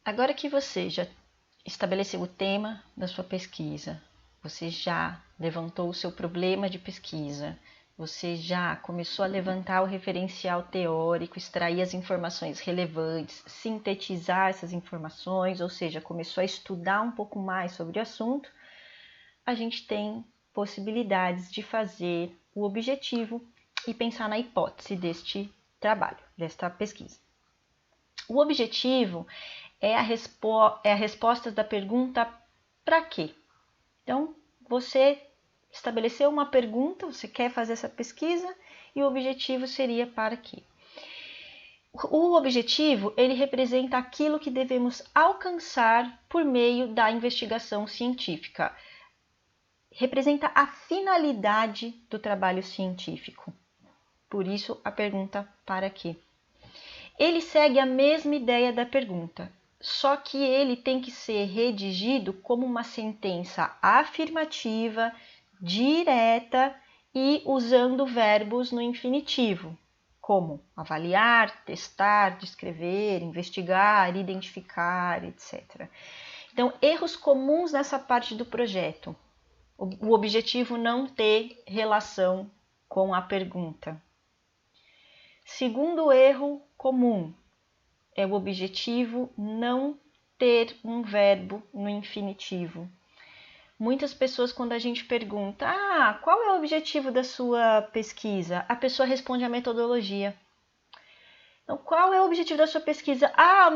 Agora que você já estabeleceu o tema da sua pesquisa, você já levantou o seu problema de pesquisa, você já começou a levantar o referencial teórico, extrair as informações relevantes, sintetizar essas informações, ou seja, começou a estudar um pouco mais sobre o assunto, a gente tem possibilidades de fazer o objetivo e pensar na hipótese deste trabalho, desta pesquisa. O objetivo é a resposta da pergunta para quê? Então, você estabeleceu uma pergunta, você quer fazer essa pesquisa e o objetivo seria para quê? O objetivo, ele representa aquilo que devemos alcançar por meio da investigação científica. Representa a finalidade do trabalho científico. Por isso, a pergunta para quê? Ele segue a mesma ideia da pergunta, só que ele tem que ser redigido como uma sentença afirmativa, direta e usando verbos no infinitivo, como avaliar, testar, descrever, investigar, identificar, etc. Então, erros comuns nessa parte do projeto. O objetivo não ter relação com a pergunta. Segundo erro comum, é o objetivo não ter um verbo no infinitivo. Muitas pessoas, quando a gente pergunta, qual é o objetivo da sua pesquisa? A pessoa responde a metodologia. Então, qual é o objetivo da sua pesquisa?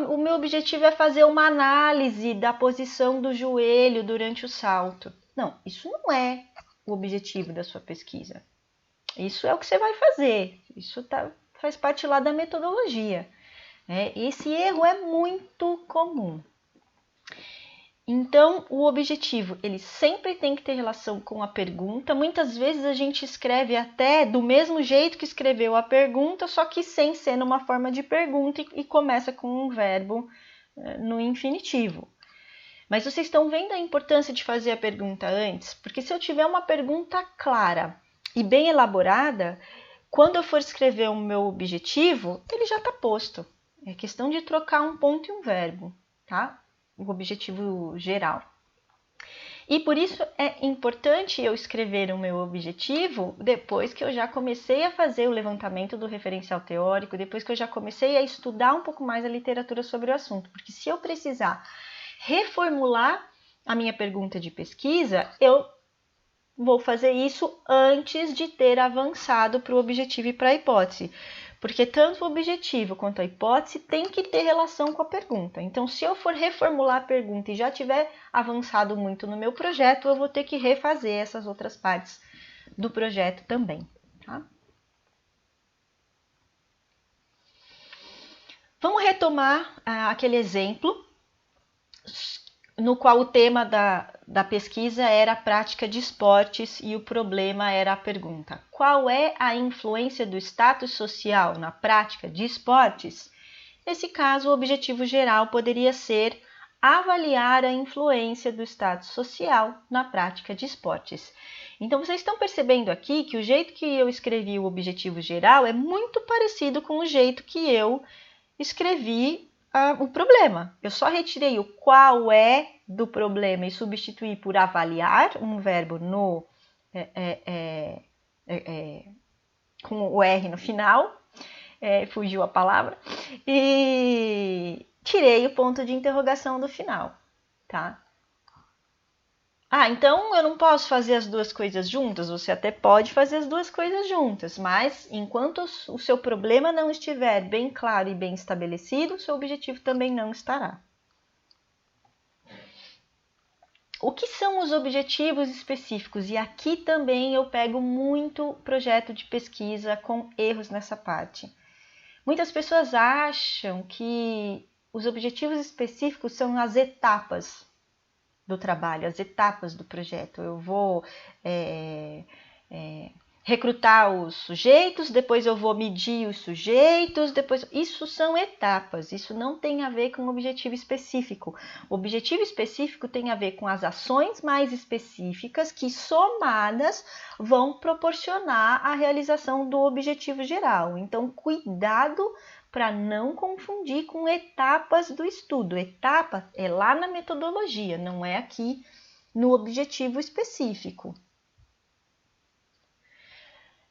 O meu objetivo é fazer uma análise da posição do joelho durante o salto. Não, isso não é o objetivo da sua pesquisa. Isso é o que você vai fazer. Isso faz parte lá da metodologia. Esse erro é muito comum. Então, o objetivo, ele sempre tem que ter relação com a pergunta. Muitas vezes a gente escreve até do mesmo jeito que escreveu a pergunta, só que sem ser numa forma de pergunta e começa com um verbo no infinitivo. Mas vocês estão vendo a importância de fazer a pergunta antes? Porque se eu tiver uma pergunta clara e bem elaborada, quando eu for escrever o meu objetivo, ele já está posto. É questão de trocar um ponto e um verbo, tá? O objetivo geral. E por isso é importante eu escrever o meu objetivo depois que eu já comecei a fazer o levantamento do referencial teórico, depois que eu já comecei a estudar um pouco mais a literatura sobre o assunto. Porque se eu precisar reformular a minha pergunta de pesquisa, eu vou fazer isso antes de ter avançado para o objetivo e para a hipótese. Porque tanto o objetivo quanto a hipótese tem que ter relação com a pergunta. Então, se eu for reformular a pergunta e já tiver avançado muito no meu projeto, eu vou ter que refazer essas outras partes do projeto também. Tá? Vamos retomar aquele exemplo no qual o tema da pesquisa era a prática de esportes e o problema era a pergunta: qual é a influência do status social na prática de esportes? Nesse caso, o objetivo geral poderia ser avaliar a influência do status social na prática de esportes. Então, vocês estão percebendo aqui que o jeito que eu escrevi o objetivo geral é muito parecido com o jeito que eu escrevi o problema. Eu só retirei o qual é do problema e substituí por avaliar, um verbo no com o R no final, fugiu a palavra, e tirei o ponto de interrogação do final, tá? Então eu não posso fazer as duas coisas juntas? Você até pode fazer as duas coisas juntas, mas enquanto o seu problema não estiver bem claro e bem estabelecido, o seu objetivo também não estará. O que são os objetivos específicos? E aqui também eu pego muito projeto de pesquisa com erros nessa parte. Muitas pessoas acham que os objetivos específicos são as etapas do trabalho, as etapas do projeto. Eu vou recrutar os sujeitos, depois eu vou medir os sujeitos, depois... Isso são etapas, isso não tem a ver com o objetivo específico. O objetivo específico tem a ver com as ações mais específicas que, somadas, vão proporcionar a realização do objetivo geral. Então, cuidado para não confundir com etapas do estudo. Etapa é lá na metodologia, não é aqui no objetivo específico.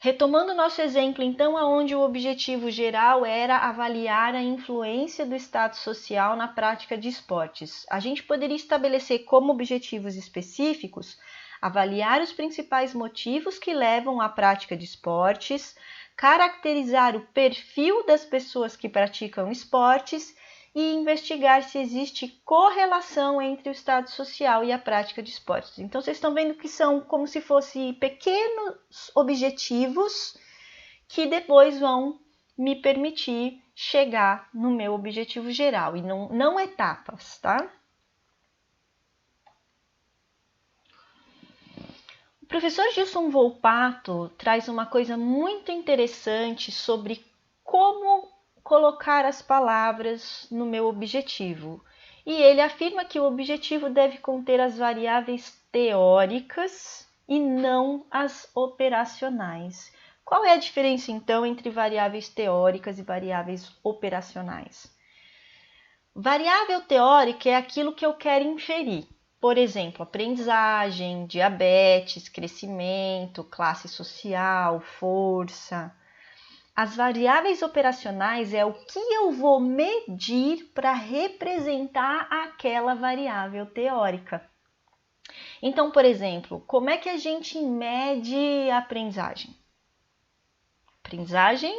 Retomando nosso exemplo, então, onde o objetivo geral era avaliar a influência do status social na prática de esportes. A gente poderia estabelecer como objetivos específicos avaliar os principais motivos que levam à prática de esportes, caracterizar o perfil das pessoas que praticam esportes e investigar se existe correlação entre o estado social e a prática de esportes. Então, vocês estão vendo que são como se fossem pequenos objetivos que depois vão me permitir chegar no meu objetivo geral e não etapas, tá? O professor Gilson Volpato traz uma coisa muito interessante sobre como colocar as palavras no meu objetivo. E ele afirma que o objetivo deve conter as variáveis teóricas e não as operacionais. Qual é a diferença, então, entre variáveis teóricas e variáveis operacionais? Variável teórica é aquilo que eu quero inferir. Por exemplo, aprendizagem, diabetes, crescimento, classe social, força. As variáveis operacionais é o que eu vou medir para representar aquela variável teórica. Então, por exemplo, como é que a gente mede a aprendizagem? Aprendizagem,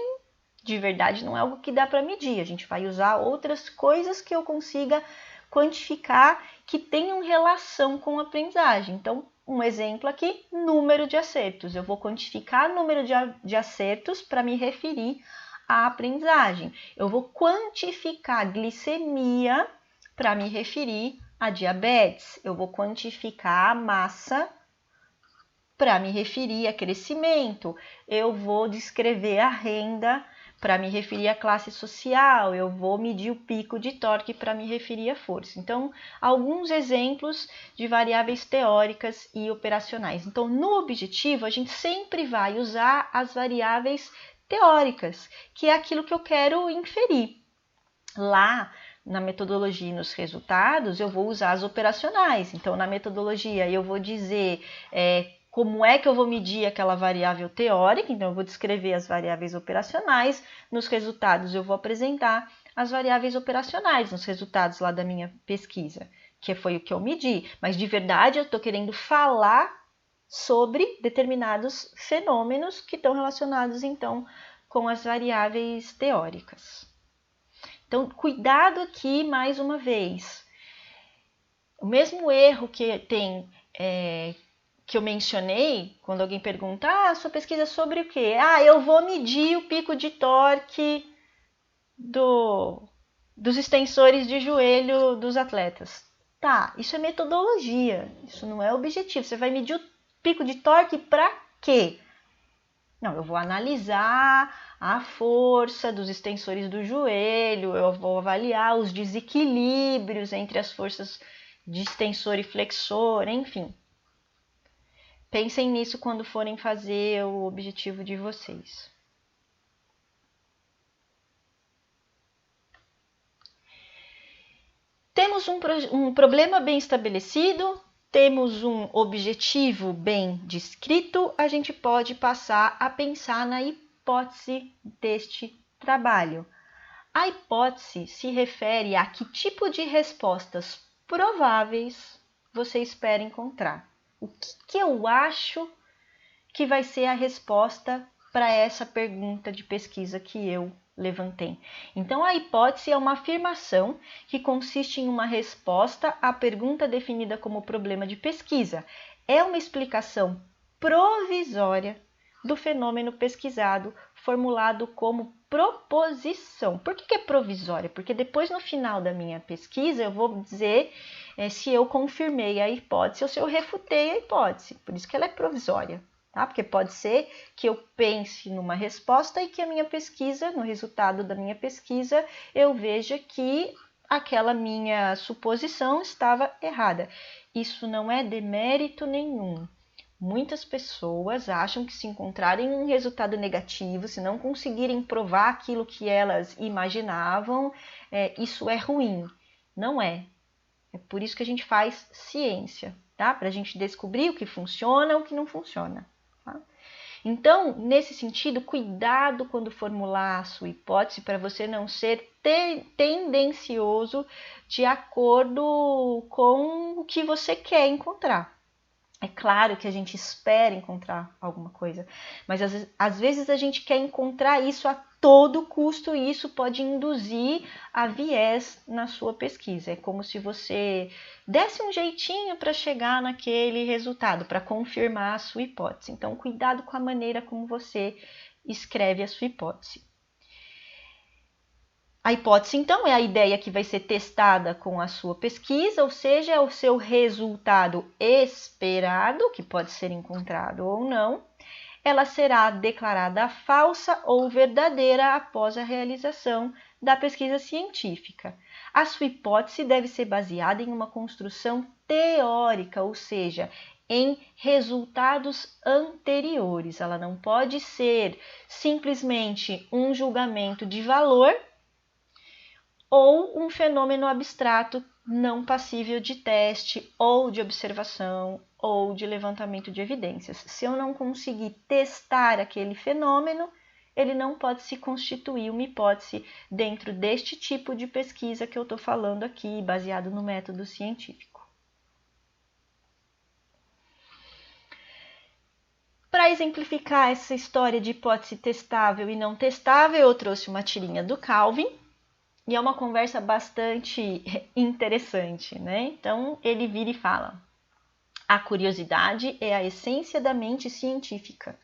de verdade, não é algo que dá para medir. A gente vai usar outras coisas que eu consiga quantificar que tenham relação com a aprendizagem. Então, um exemplo aqui, número de acertos. Eu vou quantificar o número de acertos para me referir à aprendizagem. Eu vou quantificar a glicemia para me referir a diabetes. Eu vou quantificar a massa para me referir a crescimento. Eu vou descrever a renda para me referir à classe social, eu vou medir o pico de torque para me referir à força. Então, alguns exemplos de variáveis teóricas e operacionais. Então, no objetivo, a gente sempre vai usar as variáveis teóricas, que é aquilo que eu quero inferir. Lá, na metodologia e nos resultados, eu vou usar as operacionais. Então, na metodologia, eu vou dizer como é que eu vou medir aquela variável teórica, então eu vou descrever as variáveis operacionais, nos resultados eu vou apresentar as variáveis operacionais, nos resultados lá da minha pesquisa, que foi o que eu medi, mas de verdade eu estou querendo falar sobre determinados fenômenos que estão relacionados então com as variáveis teóricas. Então, cuidado aqui mais uma vez, o mesmo erro que tem que eu mencionei, quando alguém pergunta, sua pesquisa é sobre o quê? Eu vou medir o pico de torque dos extensores de joelho dos atletas. Tá, isso é metodologia, isso não é objetivo. Você vai medir o pico de torque para quê? Não, eu vou analisar a força dos extensores do joelho, eu vou avaliar os desequilíbrios entre as forças de extensor e flexor, enfim. Pensem nisso quando forem fazer o objetivo de vocês. Temos um problema bem estabelecido, temos um objetivo bem descrito, a gente pode passar a pensar na hipótese deste trabalho. A hipótese se refere a que tipo de respostas prováveis você espera encontrar. O que eu acho que vai ser a resposta para essa pergunta de pesquisa que eu levantei. Então, a hipótese é uma afirmação que consiste em uma resposta à pergunta definida como problema de pesquisa. É uma explicação provisória do fenômeno pesquisado, formulado como proposição. Por que é provisória? Porque depois, no final da minha pesquisa, eu vou dizer se eu confirmei a hipótese ou se eu refutei a hipótese. Por isso que ela é provisória. Tá? Porque pode ser que eu pense numa resposta e que a minha pesquisa, no resultado da minha pesquisa, eu veja que aquela minha suposição estava errada. Isso não é demérito nenhum. Muitas pessoas acham que se encontrarem um resultado negativo, se não conseguirem provar aquilo que elas imaginavam, isso é ruim. Não é. É por isso que a gente faz ciência, tá? Para a gente descobrir o que funciona e o que não funciona. Tá? Então, nesse sentido, cuidado quando formular a sua hipótese para você não ser tendencioso de acordo com o que você quer encontrar. É claro que a gente espera encontrar alguma coisa, mas às vezes a gente quer encontrar isso a todo custo e isso pode induzir a viés na sua pesquisa. É como se você desse um jeitinho para chegar naquele resultado, para confirmar a sua hipótese. Então, cuidado com a maneira como você escreve a sua hipótese. A hipótese, então, é a ideia que vai ser testada com a sua pesquisa, ou seja, é o seu resultado esperado, que pode ser encontrado ou não. Ela será declarada falsa ou verdadeira após a realização da pesquisa científica. A sua hipótese deve ser baseada em uma construção teórica, ou seja, em resultados anteriores. Ela não pode ser simplesmente um julgamento de valor ou um fenômeno abstrato não passível de teste ou de observação ou de levantamento de evidências. Se eu não conseguir testar aquele fenômeno, ele não pode se constituir uma hipótese dentro deste tipo de pesquisa que eu estou falando aqui, baseado no método científico. Para exemplificar essa história de hipótese testável e não testável, eu trouxe uma tirinha do Calvin, e é uma conversa bastante interessante, né? Então, ele vira e fala: a curiosidade é a essência da mente científica.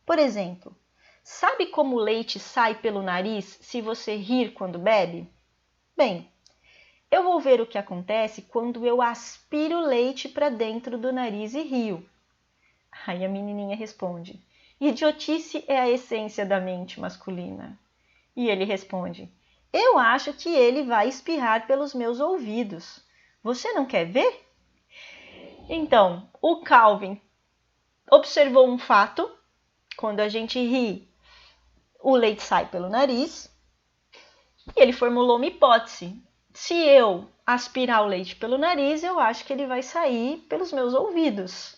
Por exemplo, sabe como o leite sai pelo nariz se você rir quando bebe? Bem, eu vou ver o que acontece quando eu aspiro leite para dentro do nariz e rio. Aí a menininha responde: idiotice é a essência da mente masculina. E ele responde: eu acho que ele vai espirrar pelos meus ouvidos. Você não quer ver? Então, o Calvin observou um fato. Quando a gente ri, o leite sai pelo nariz. E ele formulou uma hipótese. Se eu aspirar o leite pelo nariz, eu acho que ele vai sair pelos meus ouvidos.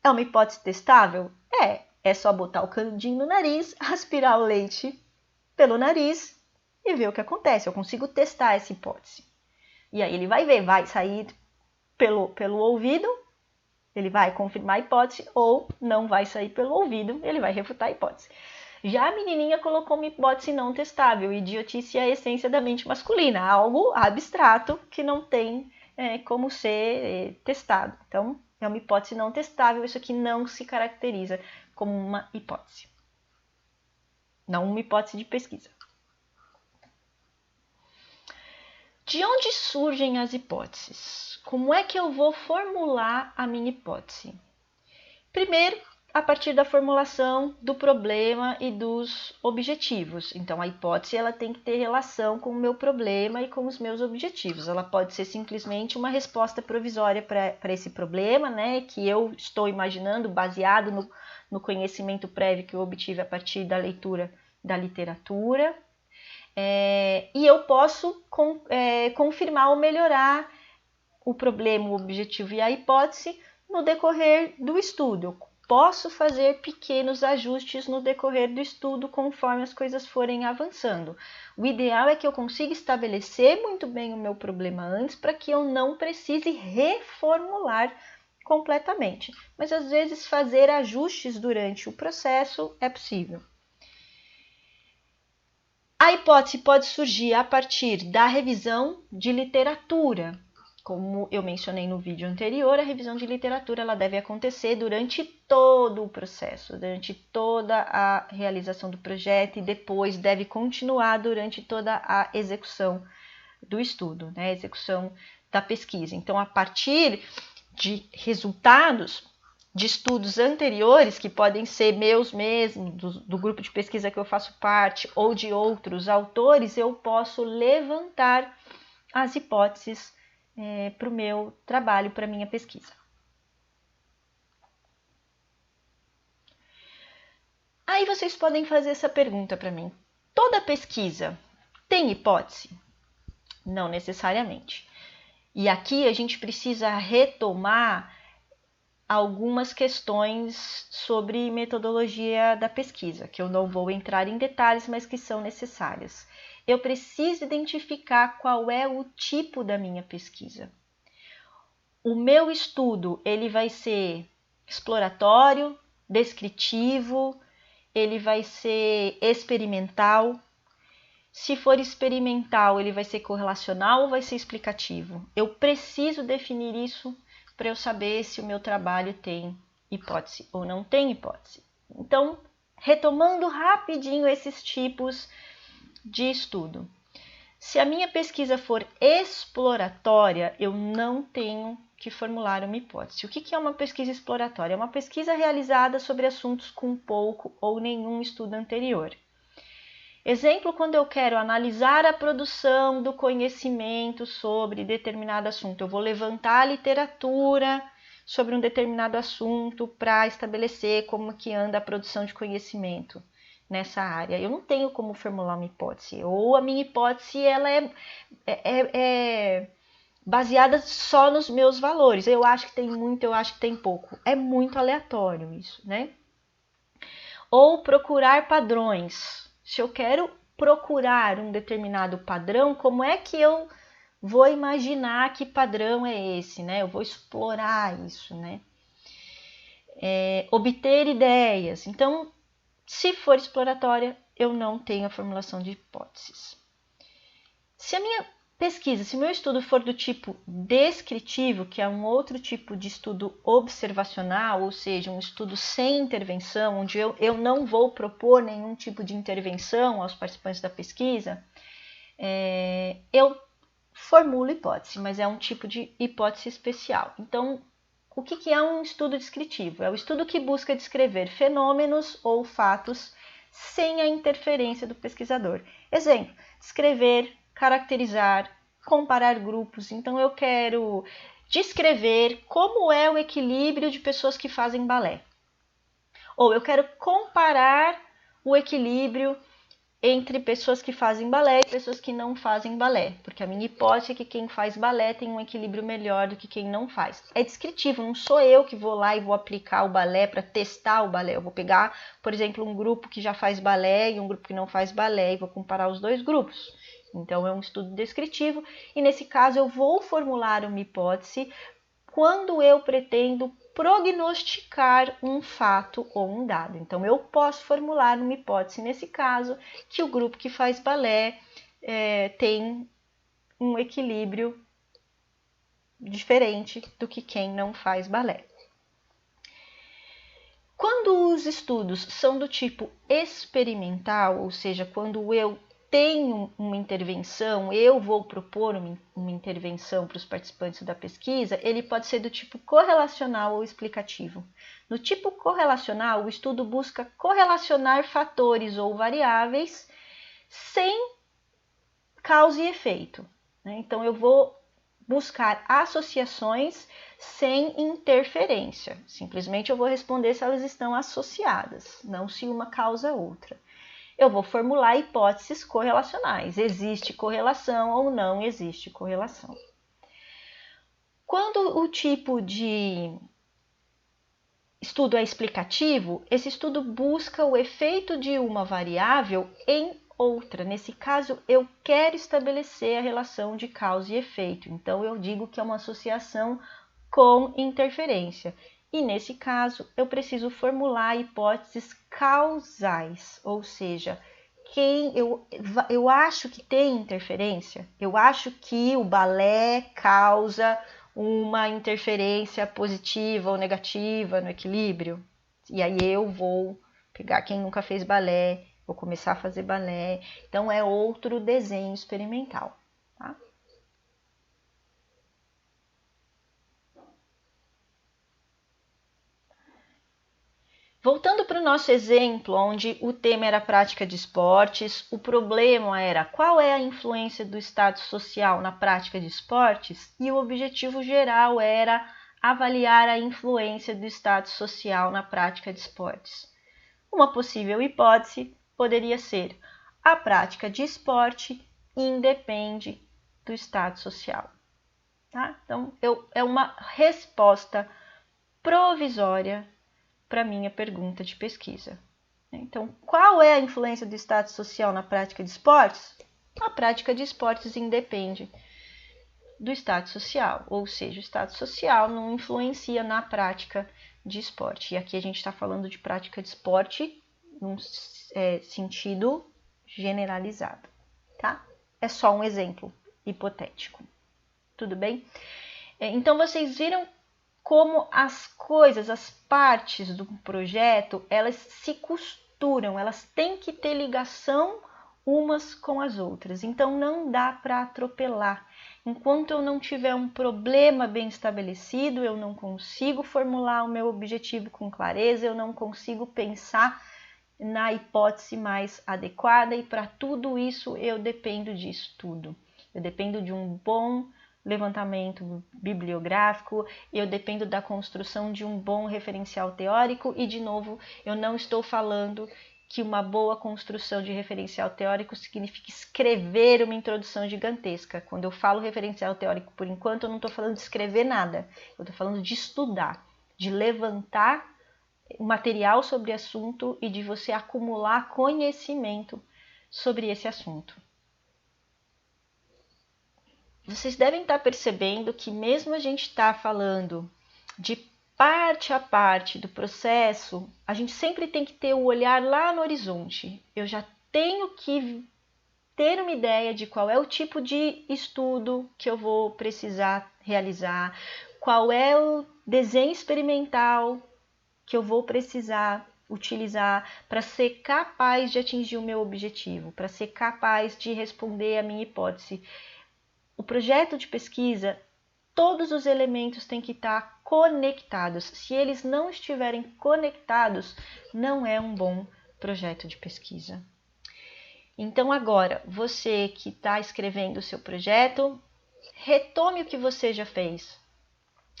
É uma hipótese testável? É só botar o canudinho no nariz, aspirar o leite pelo nariz e ver o que acontece. Eu consigo testar essa hipótese. E aí ele vai ver, vai sair pelo ouvido, ele vai confirmar a hipótese, ou não vai sair pelo ouvido, ele vai refutar a hipótese. Já a menininha colocou uma hipótese não testável, idiotice é a essência da mente masculina, algo abstrato que não tem como ser testado. Então, é uma hipótese não testável, isso aqui não se caracteriza como uma hipótese. Não uma hipótese de pesquisa. De onde surgem as hipóteses? Como é que eu vou formular a minha hipótese? Primeiro, a partir da formulação do problema e dos objetivos. Então, a hipótese ela tem que ter relação com o meu problema e com os meus objetivos. Ela pode ser simplesmente uma resposta provisória para esse problema, né, que eu estou imaginando, baseado no conhecimento prévio que eu obtive a partir da leitura da literatura. E eu posso confirmar ou melhorar o problema, o objetivo e a hipótese no decorrer do estudo. Eu posso fazer pequenos ajustes no decorrer do estudo conforme as coisas forem avançando. O ideal é que eu consiga estabelecer muito bem o meu problema antes para que eu não precise reformular completamente. Mas às vezes fazer ajustes durante o processo é possível. A hipótese pode surgir a partir da revisão de literatura. Como eu mencionei no vídeo anterior, a revisão de literatura ela deve acontecer durante todo o processo, durante toda a realização do projeto e depois deve continuar durante toda a execução do estudo, né? A execução da pesquisa. Então, a partir de resultados de estudos anteriores, que podem ser meus mesmos, do grupo de pesquisa que eu faço parte, ou de outros autores, eu posso levantar as hipóteses para o meu trabalho, para a minha pesquisa. Aí vocês podem fazer essa pergunta para mim. Toda pesquisa tem hipótese? Não necessariamente. E aqui a gente precisa retomar algumas questões sobre metodologia da pesquisa, que eu não vou entrar em detalhes, mas que são necessárias. Eu preciso identificar qual é o tipo da minha pesquisa. O meu estudo, ele vai ser exploratório, descritivo, ele vai ser experimental. Se for experimental, ele vai ser correlacional ou vai ser explicativo? Eu preciso definir isso para eu saber se o meu trabalho tem hipótese ou não tem hipótese. Então, retomando rapidinho esses tipos de estudo. Se a minha pesquisa for exploratória, eu não tenho que formular uma hipótese. O que é uma pesquisa exploratória? É uma pesquisa realizada sobre assuntos com pouco ou nenhum estudo anterior. Exemplo, quando eu quero analisar a produção do conhecimento sobre determinado assunto, eu vou levantar a literatura sobre um determinado assunto para estabelecer como que anda a produção de conhecimento nessa área. Eu não tenho como formular uma hipótese, ou a minha hipótese ela é baseada só nos meus valores. Eu acho que tem muito, eu acho que tem pouco. É muito aleatório isso, né? Ou procurar padrões. Se eu quero procurar um determinado padrão, como é que eu vou imaginar que padrão é esse, né? Eu vou explorar isso, né? Obter ideias. Então, se for exploratória, eu não tenho a formulação de hipóteses. Se a minha pesquisa, se o meu estudo for do tipo descritivo, que é um outro tipo de estudo observacional, ou seja, um estudo sem intervenção, onde eu não vou propor nenhum tipo de intervenção aos participantes da pesquisa, eu formulo hipótese, mas é um tipo de hipótese especial. Então, o que é um estudo descritivo? É o estudo que busca descrever fenômenos ou fatos sem a interferência do pesquisador. Exemplo, descrever, caracterizar, comparar grupos. Então, eu quero descrever como é o equilíbrio de pessoas que fazem balé. Ou eu quero comparar o equilíbrio entre pessoas que fazem balé e pessoas que não fazem balé, porque a minha hipótese é que quem faz balé tem um equilíbrio melhor do que quem não faz. É descritivo, não sou eu que vou lá e vou aplicar o balé para testar o balé. Eu vou pegar, por exemplo, um grupo que já faz balé e um grupo que não faz balé e vou comparar os dois grupos. Então, é um estudo descritivo e, nesse caso, eu vou formular uma hipótese quando eu pretendo prognosticar um fato ou um dado. Então, eu posso formular uma hipótese nesse caso que o grupo que faz balé tem um equilíbrio diferente do que quem não faz balé. Quando os estudos são do tipo experimental, ou seja, quando eu tenho uma intervenção, eu vou propor uma intervenção para os participantes da pesquisa, ele pode ser do tipo correlacional ou explicativo. No tipo correlacional, o estudo busca correlacionar fatores ou variáveis sem causa e efeito, né? Então, eu vou buscar associações sem interferência. Simplesmente eu vou responder se elas estão associadas, não se uma causa a outra. Eu vou formular hipóteses correlacionais. Existe correlação ou não existe correlação. Quando o tipo de estudo é explicativo, esse estudo busca o efeito de uma variável em outra. Nesse caso, eu quero estabelecer a relação de causa e efeito. Então, eu digo que é uma associação com interferência. E nesse caso, eu preciso formular hipóteses causais, ou seja, eu acho que tem interferência, eu acho que o balé causa uma interferência positiva ou negativa no equilíbrio. E aí eu vou pegar quem nunca fez balé, vou começar a fazer balé. Então, é outro desenho experimental, tá? Voltando para o nosso exemplo, onde o tema era a prática de esportes, o problema era qual é a influência do estado social na prática de esportes e o objetivo geral era avaliar a influência do estado social na prática de esportes. Uma possível hipótese poderia ser: a prática de esporte independe do estado social. Tá? Então, é uma resposta provisória para a minha pergunta de pesquisa. Então, qual é a influência do estado social na prática de esportes? A prática de esportes independe do estado social, ou seja, o estado social não influencia na prática de esporte. E aqui a gente está falando de prática de esporte num sentido generalizado, tá? É só um exemplo hipotético. Tudo bem? Então, vocês viram como as coisas, as partes do projeto, elas se costuram, elas têm que ter ligação umas com as outras. Então, não dá para atropelar. Enquanto eu não tiver um problema bem estabelecido, eu não consigo formular o meu objetivo com clareza, eu não consigo pensar na hipótese mais adequada, e para tudo isso eu dependo de estudo. Eu dependo de um bom levantamento bibliográfico, eu dependo da construção de um bom referencial teórico, e de novo, eu não estou falando que uma boa construção de referencial teórico significa escrever uma introdução gigantesca. Quando eu falo referencial teórico, por enquanto, eu não estou falando de escrever nada, eu estou falando de estudar, de levantar material sobre assunto e de você acumular conhecimento sobre esse assunto. Vocês devem estar percebendo que mesmo a gente está falando de parte a parte do processo, a gente sempre tem que ter o olhar lá no horizonte. Eu já tenho que ter uma ideia de qual é o tipo de estudo que eu vou precisar realizar, qual é o desenho experimental que eu vou precisar utilizar para ser capaz de atingir o meu objetivo, para ser capaz de responder a minha hipótese. O projeto de pesquisa, todos os elementos têm que estar conectados. Se eles não estiverem conectados, não é um bom projeto de pesquisa. Então agora, você que está escrevendo o seu projeto, retome o que você já fez.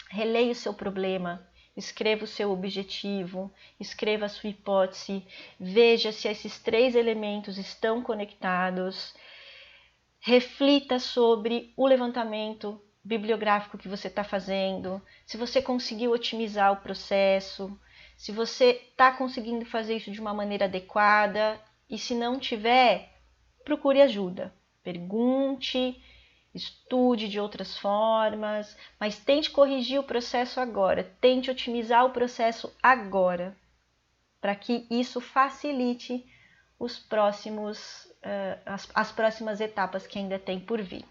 Releia o seu problema, escreva o seu objetivo, escreva a sua hipótese, veja se esses 3 elementos estão conectados. Reflita sobre o levantamento bibliográfico que você está fazendo, se você conseguiu otimizar o processo, se você está conseguindo fazer isso de uma maneira adequada, e se não tiver, procure ajuda. Pergunte, estude de outras formas, mas tente corrigir o processo agora, tente otimizar o processo agora, para que isso facilite os próximos, as próximas etapas que ainda tem por vir.